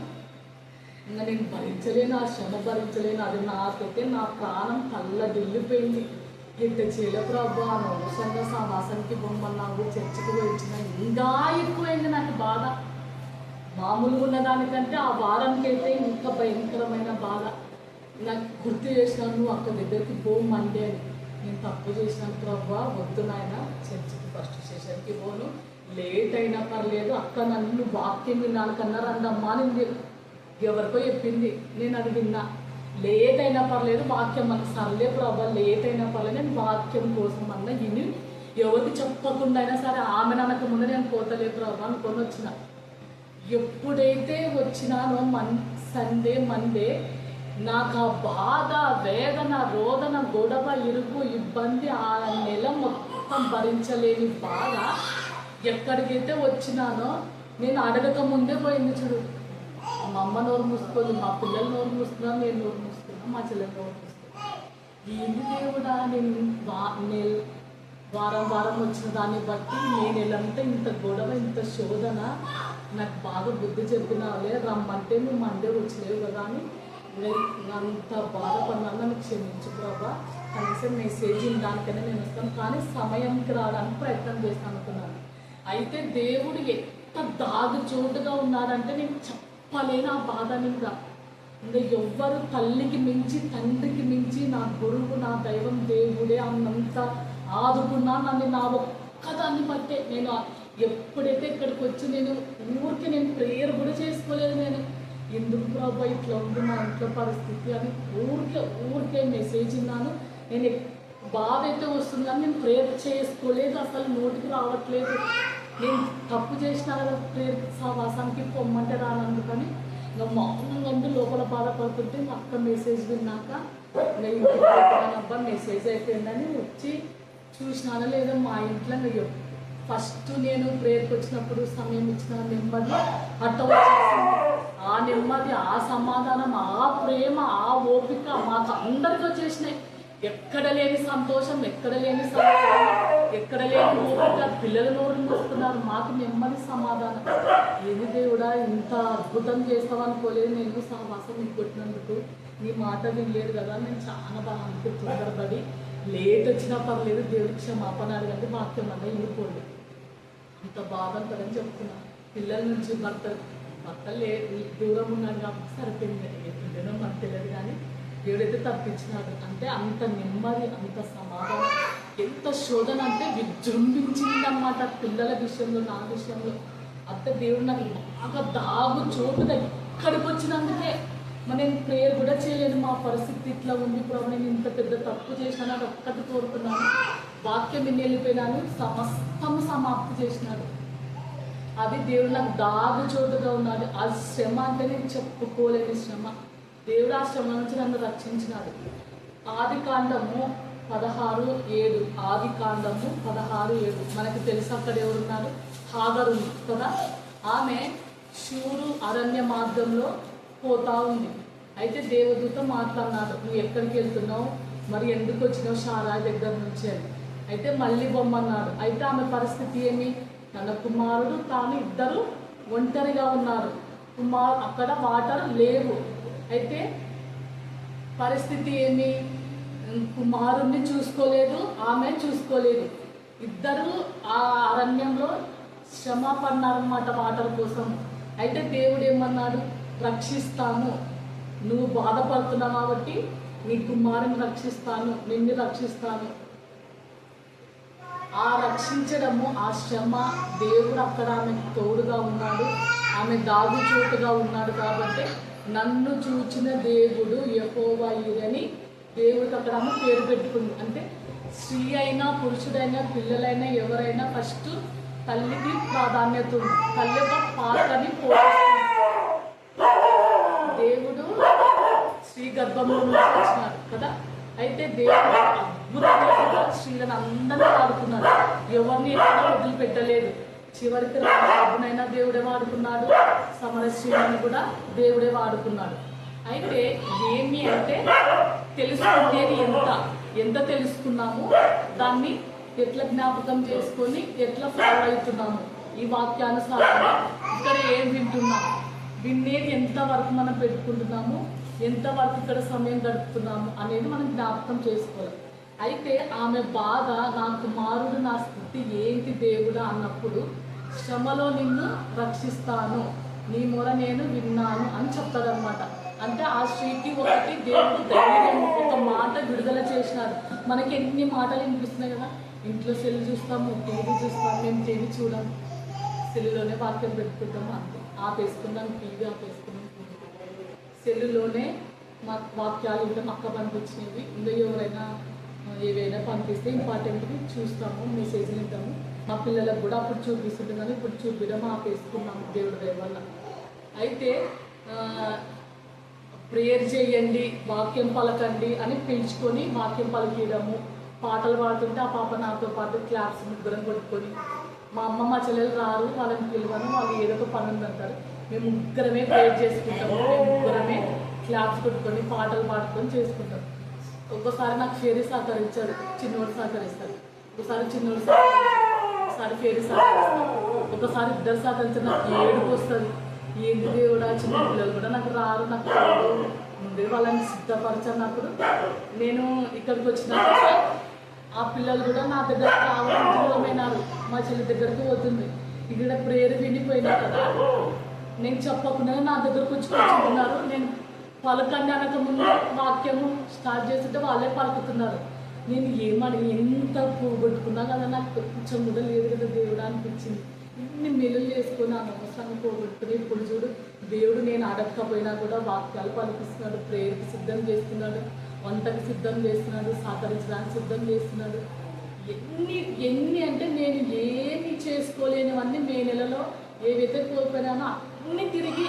ఇంకా నేను భరించలేను, ఆ శ్రమ భరించలేను. అది నాకైతే నా ప్రాణం కళ్ళడిల్లిపోయింది. ఎంత చేయలే ప్రభా, అనవసరంగా సమాసానికి బొమ్మన్నావు, చర్చికి వచ్చిన ఇంకా ఎక్కువైంది నాకు బాధ. మామూలుగా ఉన్నదానికంటే ఆ వారానికి అయితే ఇంకా భయంకరమైన బాధ. నాకు గుర్తు చేసినాను, నువ్వు అక్క దగ్గరికి పో మండే అని. నేను తప్పు చేసినాను ప్రభా, వద్దు నాయన, చర్చికి ఫస్ట్ సెషన్కి పోను, లేట్ అయినా పర్లేదు, అక్క నన్ను వాక్యం విన్నాను కన్నా రండమ్మా అని ఎవరికో చెప్పింది. నేను అది విన్నా. లేట్ అయినా పర్లేదు, వాక్యం మనకు సర్లే ప్రభా, లేట్ అయినా పర్లేదు, నేను వాక్యం కోసం అన్న విని ఎవరికి చెప్పకుండా అయినా సరే ఆమె ననక ముందు నేను పోతలే ప్రభా అనుకొని వచ్చిన. ఎప్పుడైతే వచ్చినానో సండే మండే నాకు ఆ బాధ, వేదన, రోదన, గొడవ, ఇరుగు, ఇబ్బంది, ఆ నెల మొత్తం భరించలేని బాధ ఎక్కడికైతే వచ్చినానో నేను అడగక ముందే పోయింది. చూడు, మా అమ్మ నోరు మూసుకోదు, మా పిల్లలు నోరు మూస్తున్నాను, నేను నోరు మూసుకున్నాను, మా చెల్లెలు నోరు మూసుకున్నాను. ఏంది దేవుడా, నేను వారం వచ్చిన దాన్ని బట్టి నేను ఎలాంటి ఇంత గొడవ, ఇంత శోధన, నాకు బాగా బుద్ధి చెప్పినావులే, రమ్మంటే నువ్వు మండే వచ్చలేవు కదా అని అంత బాధపడినాను. నన్ను క్షమించు ప్రభా, కనీసం మెసేజ్ దానికైనా నేను వస్తాను, కానీ సమయంకి రావడానికి ప్రయత్నం చేస్తాను అనుకున్నాను. అయితే దేవుడు ఎంత దాగు చోటుగా ఉన్నాడంటే నేను చెప్పలేను ఆ బాధ. ఇంకా ఎవ్వరు తల్లికి మించి, తండ్రికి మించి, నా గురువు, నా దైవం దేవుడే అన్నంత ఆదుకున్నా నన్ను. నా ఒక్కదాన్ని బట్టే నేను ఎప్పుడైతే ఇక్కడికి వచ్చి నేను నేను ప్రేయర్ కూడా చేసుకోలేదు. నేను ఎందుకు ప్రభా ఇట్లా ఉంది మా ఇంట్లో పరిస్థితి అని ఊరికే మెసేజ్ విన్నాను. నేను బాధ అయితే వస్తుందని నేను ప్రేయర్ చేసుకోలేదు, అసలు నోటికి రావట్లేదు. నేను తప్పు చేసినా కదా, ప్రేయర్ సహవాసానికి పొమ్మంటే రానందుకని ఇంకా మౌనంగా ఉండి లోపల బాధపడుతుంటే అక్క మెసేజ్ విన్నాక ఇంకా ఇంటికి పోతున్నానబ్బా మెసేజ్ అయిపోయిందని వచ్చి చూసినానో లేదో మా ఇంట్లో ఇంకా ఫస్ట్ నేను ప్రేయర్కి వచ్చినప్పుడు సమయం ఇచ్చిన నెమ్మది అట్ట వచ్చేసింది. ఆ నెమ్మది, ఆ సమాధానం, ఆ ప్రేమ, ఆ ఓపిక మాకు అందరికీ వచ్చేసినాయి. ఎక్కడ లేని సంతోషం, ఎక్కడ లేని సమాధానం, ఎక్కడ లేని ఓపిక. పిల్లలు నోరు వస్తున్నారు, మాకు నెమ్మది, సమాధానం. ఏది దేవుడా ఇంత అద్భుతం చేస్తావనుకోలేదు. నేను సహవాసం మీకు కొట్టినందుకు నీ మాట వినలేదు కదా, నేను చాలా బాగా తొందరపడి లేట్ వచ్చినా పర్లేదు, దేవుడికి క్షమాపణ అడగండి, వాక్యం అన్న ఇరిపోండి. అంత బాధ ఉంటుందని చెప్తున్నాను. పిల్లల నుంచి భర్త దూరం ఉన్నాడు కాబట్టి సరిపోయింది. ఎప్పుడైనా మనకు తెలియదు కానీ దేవుడైతే తప్పించినాడు. అంటే అంత నెమ్మది, అంత సమాధానం, ఎంత శోధన అంటే విజృంభించిందన్నమాట పిల్లల విషయంలో, నా విషయంలో. అంతే దేవుడు నాకు బాగా దాగు చోటు ఎక్కడికి వచ్చినందుకే మరి నేను ప్రేయర్ కూడా చేయలేను. మా పరిస్థితి ఇట్లా ఉంది ప్రభు, నేను ఇంత పెద్ద తప్పు చేసినా అది ఒక్కటి కోరుకున్నాను, వాక్యం విని వెళ్ళిపోయినాను, సమస్తము సమాప్తి చేసినాడు. అది దేవుడు నాకు దాగు చోటుగా ఉన్నాడు. ఆ శ్రమ అంటే నేను చెప్పుకోలేని శ్రమ. దేవుడు ఆ శ్రమ నుంచి నన్ను రక్షించినాడు. ఆదికాండము 16:7. ఆదికాండము 16:7 మనకి తెలుసు. అక్కడ ఎవరున్నారు? హాగరు ఉంది కదా. ఆమె షూరు అరణ్య మార్గంలో పోతా ఉంది. అయితే దేవదూత మాట్లాడినాడు, నువ్వు ఎక్కడికి వెళ్తున్నావు, మరి ఎందుకు వచ్చినావు షారాయ్ దగ్గర నుంచి అని. అయితే మళ్ళీ బొమ్మన్నాడు. అయితే ఆమె పరిస్థితి ఏమి? తన కుమారుడు తాను ఇద్దరు ఒంటరిగా ఉన్నారు. అక్కడ వాటర్ లేవు. అయితే పరిస్థితి ఏమి? కుమారుణ్ణి చూసుకోలేదు, ఆమె చూసుకోలేదు. ఇద్దరు ఆ అరణ్యంలో శ్రమ పడినారన్నమాట వాటర్ కోసం. అయితే దేవుడు ఏమన్నాడు? రక్షిస్తాను, నువ్వు బాధపడుతున్నావు కాబట్టి నీ కుమారుని రక్షిస్తాను, నిన్ను రక్షిస్తాను. ఆ రక్షించడము, ఆ శ్రమ, దేవుడు అక్కడ ఆమెకు తోడుగా ఉన్నాడు, ఆమె దాగు చోటుగా ఉన్నాడు. కాబట్టి నన్ను చూచిన దేవుడు యెహోవా యిరని దేవుడికి అక్కడ ఆమె పేరు పెట్టుకుంది. అంటే స్త్రీ అయినా పురుషుడైనా పిల్లలైనా ఎవరైనా ఫస్ట్ తల్లికి ప్రాధాన్యత ఉంది. తల్లి ఒక పాత్రని పోషిస్తుంది. దేవుడు స్త్రీ గర్భంలో నుంచి వచ్చినాడు కదా. అయితే దేవుడు అద్భుతంగా స్త్రీలను అందరినీ వాడుకున్నాడు, ఎవరిని ఎక్కడ వదిలిపెట్టలేదు. చివరికి రాజునైనా దేవుడే వాడుకున్నాడు, సమర స్త్రీలను కూడా దేవుడే వాడుకున్నాడు. అయితే ఏమి అంటే తెలుసుకునేది ఎంత తెలుసుకున్నాము, దాన్ని ఎట్లా జ్ఞాపకం చేసుకొని ఎట్లా ఫాలో అవుతున్నాము. ఈ వాక్యానుసారంగా ఇక్కడ ఏం వింటున్నాము, వినేది ఎంతవరకు మనం పెట్టుకుంటున్నాము, ఎంతవరకు ఇక్కడ సమయం గడుపుతున్నాము అనేది మనం జ్ఞాపకం చేసుకోవాలి. అయితే ఆమె బాధ, నా కుమారుడు నా స్థితి ఏంటి దేవుడా అన్నప్పుడు, శ్రమలో నిన్ను రక్షిస్తాను, నీ మొర నేను విన్నాను అని చెప్తాడనమాట. అంటే ఆ స్త్రీకి ఒకటి దేవుడు ధైర్యం, ఒక మాట విడుదల చేసినాడు. మనకి ఎన్ని మాటలు వినిపిస్తున్నాయి కదా. ఇంట్లో సెల్ చూస్తాము, టీవీ చూస్తాము, మేము టీవీ చూడము, సెల్లులోనే వాక్యం పెట్టుకుంటాము, అంతే. ఆపేసుకున్నాం టీవీ, ఆపేసుకున్నాం సెల్లులోనే మా వాక్యాలు ఉంటాం, అక్క పంపించినవి, ఇంకా ఎవరైనా ఏవైనా పంపిస్తే ఇంపార్టెంట్వి చూస్తాము, మెసేజ్లు వింటాము. మా పిల్లలకు కూడా అప్పుడు చూపిస్తుంటుందని ఇప్పుడు చూపించడం ఆపేసుకున్నాము దేవుడి దయ వల్ల. అయితే ప్రేయర్ చేయండి, వాక్యం పలకండి అని పిలుచుకొని వాక్యం పలికియడము, పాటలు పాడుతుంటే ఆ పాప నాతో పాటు క్లాప్స్ ముగ్గురం కొట్టుకొని, మా అమ్మ మా చెల్లెలు రారు, వాళ్ళని పిలువను, వాళ్ళు ఏదో ఒక పని ఉందంటారు, మేము ముగ్గురమే ప్రేయర్ చేసుకుంటాము, మేము ముగ్గురమే క్లాప్స్ కొట్టుకొని పాటలు పాడుకొని చేసుకుంటాం. ఒక్కోసారి నాకు ఫేరీ సహకరించాడు, చిన్నోడు సహకరిస్తాడు, ఒకసారి చిన్నోడు ఒకసారి ఫేరీ సహకరిస్తాడు, ఒకసారి ఇద్దరు సహకరించారు. నాకు ఏడుపు వస్తుంది, ఏంటి దేవుడా, చిన్న పిల్లలు కూడా నాకు రారు, నాకు ముందే వాళ్ళని సిద్ధపరచన్నప్పుడు నేను ఇక్కడికి వచ్చినప్పుడు ఆ పిల్లలు కూడా నా దగ్గరకు రావడం దూరమైనారు. మా చెల్లి దగ్గరకు పోతుంది, ఇక్కడ ప్రేయర్ వినిపోయినా కదా, నేను చెప్పకుండా నా దగ్గరకు వచ్చి కూర్చుంటున్నారు. నేను పలకండి అనక ముందు వాక్యము స్టార్ట్ చేస్తుంటే వాళ్ళే పలుకుతున్నారు. నేను ఏమని ఎంత పోగొట్టుకున్నా కదా, నాకు కొంచెం కూడా లేదు కదా దేవుడు అనిపించింది. ఇన్ని మెలులు చేసుకొని అనవసరంగా పోగొట్టుకుని ఇప్పుడు చూడు దేవుడు నేను అడగకపోయినా కూడా వాక్యాలు పలికిస్తున్నాడు, ప్రేయర్కి సిద్ధం చేస్తున్నాడు, వంటకి సిద్ధం చేస్తున్నాడు, సహకరించడానికి సిద్ధం చేస్తున్నాడు. ఎన్ని అంటే నేను ఏమి చేసుకోలేనివన్నీ మే నెలలో ఏవైతే కోల్పోయినానో అన్నీ తిరిగి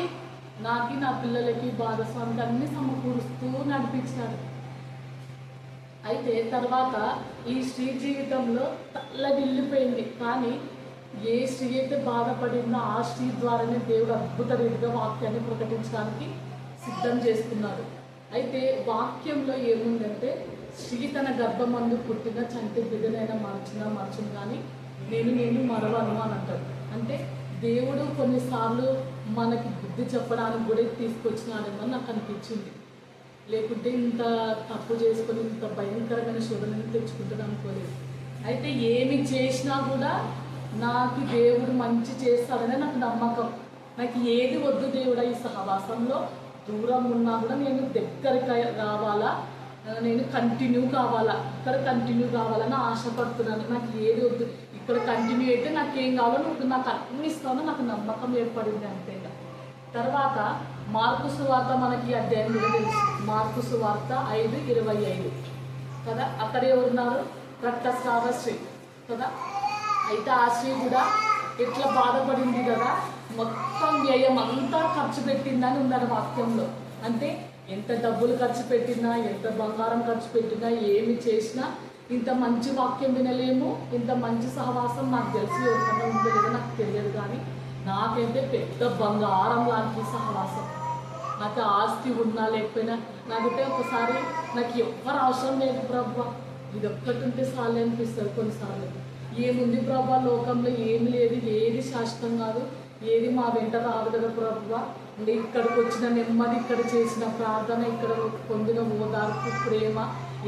నాకి, నా పిల్లలకి, భాగస్వామికి అన్నీ సమకూరుస్తూ నడిపించినాడు. అయితే తర్వాత ఈ స్త్రీ జీవితంలో తల్లడిల్లిపోయింది. కానీ ఏ స్త్రీ అయితే బాధపడిందో ఆ స్త్రీ ద్వారానే దేవుడు అద్భుత రీతిగా వాక్యాన్ని ప్రకటించడానికి సిద్ధం చేస్తున్నారు. అయితే వాక్యంలో ఏముందంటే, స్త్రీ తన గర్భమందు పుట్టిన చంటి బిడ్డనైనా మరచును కానీ నేను మరవను అని అంటాడు. అంటే దేవుడు కొన్నిసార్లు మనకి బుద్ధి చెప్పడానికి కూడా తీసుకొచ్చినాడేమో నాకు అనిపించింది. లేకుంటే ఇంత తప్పు చేసుకొని ఇంత భయంకరమైన శోధనని తెచ్చుకుంటాను అనుకోలేదు. అయితే ఏమి చేసినా కూడా నాకు దేవుడు మంచి చేస్తాడనే నాకు నమ్మకం. నాకు ఏది వద్దు దేవుడా, ఈ సహవాసంలో దూరం ఉన్నా కూడా నేను దగ్గరికి రావాలా, నేను కంటిన్యూ కావాలా, ఇక్కడ కంటిన్యూ కావాలని ఆశపడుతున్నాను. నాకు ఏది వద్దు, ఇక్కడ కంటిన్యూ అయితే నాకేం కావాలో నువ్వు నాకు అన్ని ఇస్తానో నాకు నమ్మకం ఏర్పడింది అంతే. తర్వాత మార్కు సువార్త మనకి అధ్యాయం కూడా తెలుసు. మార్కు సువార్త 5:25 కదా. అక్కడ ఎవరున్నారు? రక్తస్రావ స్త్రీ కదా. అయితే ఆ స్త్రీ కూడా ఎట్లా బాధపడింది కదా, మొత్తం వ్యయం అంతా ఖర్చు పెట్టిందని ఉన్నారు వాక్యంలో. అంటే ఎంత డబ్బులు ఖర్చు పెట్టినా, ఎంత బంగారం ఖర్చు పెట్టినా, ఏమి చేసినా ఇంత మంచి వాక్యం వినలేము, ఇంత మంచి సహవాసం నాకు తెలిసి ఎవరికన్నా ఉందో లేదో నాకు తెలియదు. కానీ నాకైతే పెద్ద బంగారం లాంటి సహవాసం. నాకు ఆస్తి ఉన్నా లేకపోయినా నాకైతే ఒకసారి నాకు ఎవ్వరు అవసరం లేదు ప్రభా, ఇది ఒక్కటి ఉంటే చాలు అనిపిస్తుంది కొన్నిసార్లు. ఏముంది ప్రభా లోకంలో ఏమి లేదు, ఏది శాశ్వతం కాదు, ఏది మా వెంట రాదు కదా ప్రభా. ఇక్కడికి వచ్చిన నెమ్మది, ఇక్కడ చేసిన ప్రార్థన, ఇక్కడ పొందిన ఓదార్పు, ప్రేమ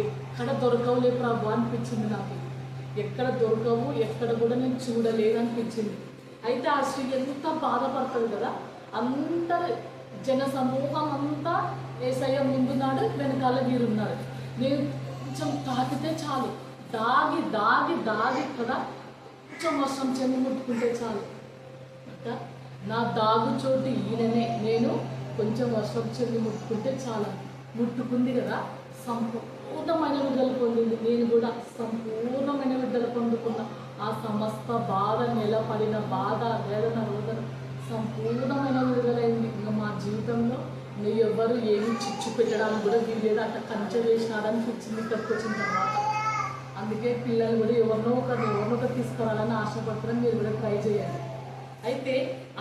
ఎక్కడ దొరకవులే ప్రభా అనిపించింది నాకు. ఎక్కడ దొరకవు, ఎక్కడ కూడా నేను చూడలేదు అనిపించింది. అయితే ఆ స్త్రీ ఎంత బాధపడుతుంది కదా. అంత జన సమూహం అంతా యేసయ్య ముందున్నాడు, వెనకాల వీరున్నాడు. నేను కొంచెం తాకితే చాలు, దాగి దాగి దాగి కదా కొంచెం వర్షం చెంది ముట్టుకుంటే చాలు. నా దాగు చోటు ఈయననే, నేను కొంచెం వర్షం చెంది ముట్టుకుంటే చాలా. ముట్టుకుంది కదా, సంపూర్ణమైన విడుదల పొందింది. నేను కూడా సంపూర్ణమైన విడుదల పొందుకున్నా. ఆ సమస్త బాధ, నిలబడిన బాధ, వేదన, రోదన సంపూర్ణమైన విడుదలైంది. ఇంకా మా జీవితంలో నువ్వు ఎవరు ఏమి చిచ్చు పెట్టడానికి కూడా వీలేదు, అట్లా కంచె వేసినాడనిపించింది ఇక్కడికి వచ్చిన తర్వాత. అందుకే పిల్లలు కూడా ఎవరినో ఒకరు తీసుకురావాలని ఆశపడుతున్నారని మీరు కూడా ట్రై చేయాలి. అయితే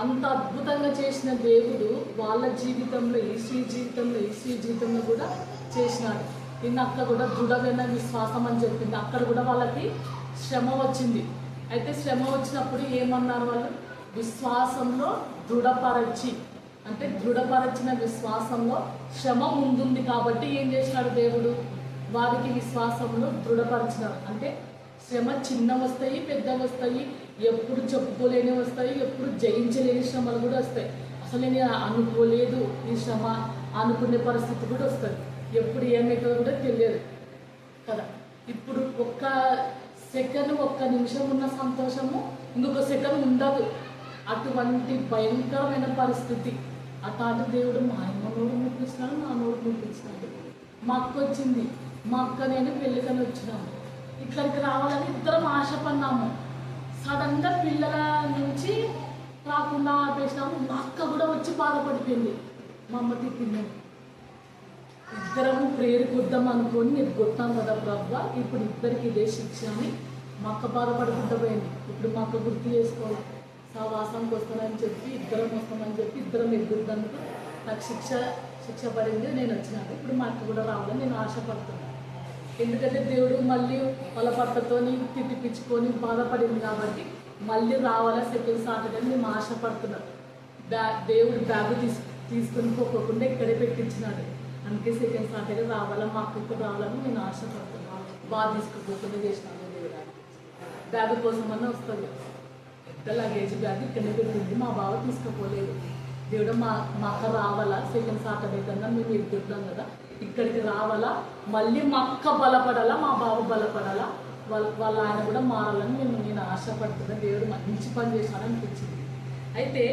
అంత అద్భుతంగా చేసిన దేవుడు వాళ్ళ జీవితంలో, ఈ స్త్రీ జీవితంలో కూడా చేసినాడు. నిన్న అక్కడ కూడా దృఢమైన విశ్వాసం అని చెప్పింది. అక్కడ కూడా వాళ్ళకి శ్రమ వచ్చింది. అయితే శ్రమ వచ్చినప్పుడు ఏమన్నారు వాళ్ళు? విశ్వాసంలో దృఢపరచి, అంటే దృఢపరచిన విశ్వాసంలో శ్రమ ముందుంది కాబట్టి ఏం చేసినాడు దేవుడు? వారికి విశ్వాసంలో దృఢపరిచినాడు. అంటే శ్రమ చిన్న వస్తాయి, పెద్ద వస్తాయి, ఎప్పుడు చెప్పుకోలేని వస్తాయి, ఎప్పుడు జయించలేని శ్రమలు కూడా వస్తాయి. అసలు నేను అనుకోలేదు ఈ శ్రమ అనుకునే పరిస్థితి కూడా వస్తుంది. ఎప్పుడు ఏమవుతుందో కూడా తెలియదు కదా. ఇప్పుడు ఒక్క సెకండ్, ఒక్క నిమిషం ఉన్న సంతోషము ఇంకొక సెకండ్ ఉండదు. అటువంటి భయంకరమైన పరిస్థితి. అట్లాంటి దేవుడు మా అమ్మ నోడు ముట్టించినాడు, నా నోడు ముట్టించినాడు. మా అక్క వచ్చింది, మా అక్క నేను పెళ్ళికని వచ్చినాము. ఇక్కడికి రావాలని ఇద్దరం ఆశపడినాము. సడన్గా పిల్లల నుంచి రాకుండా ఆపేసినాము. మా అక్క కూడా వచ్చి బాధపడిపోయింది, మా అమ్మ తిట్టింది. ఇద్దరము ప్రేయర్కి వద్దాం అనుకొని నేను కొట్టాను కదా ప్రభా, ఇప్పుడు ఇద్దరికి ఇదే శిక్ష అని మా అక్క బాధపడుకుంటూ పోయింది. ఇప్పుడు మా అక్క గుర్తు చేసుకోవాలి, సహవాసానికి వస్తానని చెప్పి ఇద్దరం వస్తామని చెప్పి ఇద్దరం ఎదురుద్దానికి నాకు శిక్ష పడింది. నేను వచ్చినాను, ఇప్పుడు మా అక్క కూడా రావాలని నేను ఆశపడుతున్నాను. ఎందుకంటే దేవుడు మళ్ళీ వాళ్ళ భర్తతో తిట్టిపించుకొని బాధపడింది కాబట్టి మళ్ళీ రావాలా సెకండ్ సాటర్డే నేను ఆశపడుతున్నాను. దేవుడు బ్యాగ్ తీసుకొని పోకుండా ఇక్కడే పెట్టించినాడు. అందుకే సెకండ్ సాటర్డే రావాలా, మా అక్కతో రావాలని నేను ఆశపడుతున్నాను. బాగా తీసుకుపోకుండా చేసినాను. దేవుడు బ్యాగ్ కోసమన్నా వస్తుంది. పెద్ద లగేజ్ బ్యాగ్ ఇక్కడే పెట్టింది, మా బావ తీసుకుపోలేదు. దేవుడు మా అక్క రావాలా సెకండ్ సాటర్డే కన్నా మేము ఎదుగుతాం కదా, ఇక్కడికి రావాలా, మళ్ళీ మా అక్క బలపడాలా, మా బావ బలపడాలా, వాళ్ళ ఆయన కూడా మారాలని నేను ఆశపడుతున్నాను. దేవుడు మంచి పని చేశాడనిపించింది. అయితే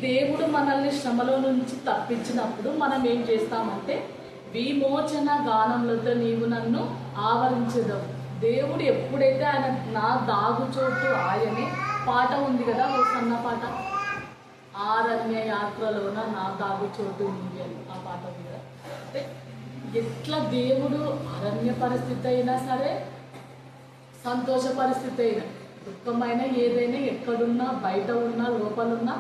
దేవుడు మనల్ని శ్రమలో నుంచి తప్పించినప్పుడు మనం ఏం చేస్తామంటే, విమోచన గానములతో నీవు నన్ను ఆవరించేదావు. దేవుడు ఎప్పుడైతే ఆయన నా దాగుచోటు ఆయనే పాట ఉంది కదా, ఓ సన్న పాట, ఆరణ్య యాత్రలోన నా దాగుచోటు నీవే అని ఆ పాట ఉంది కదా. అంటే ఎట్లా దేవుడు అరణ్య పరిస్థితి అయినా సరే, సంతోష పరిస్థితి అయినా, దుఃఖమైన ఏదైనా, ఎక్కడున్నా, బయట ఉన్నా, లోపలున్నా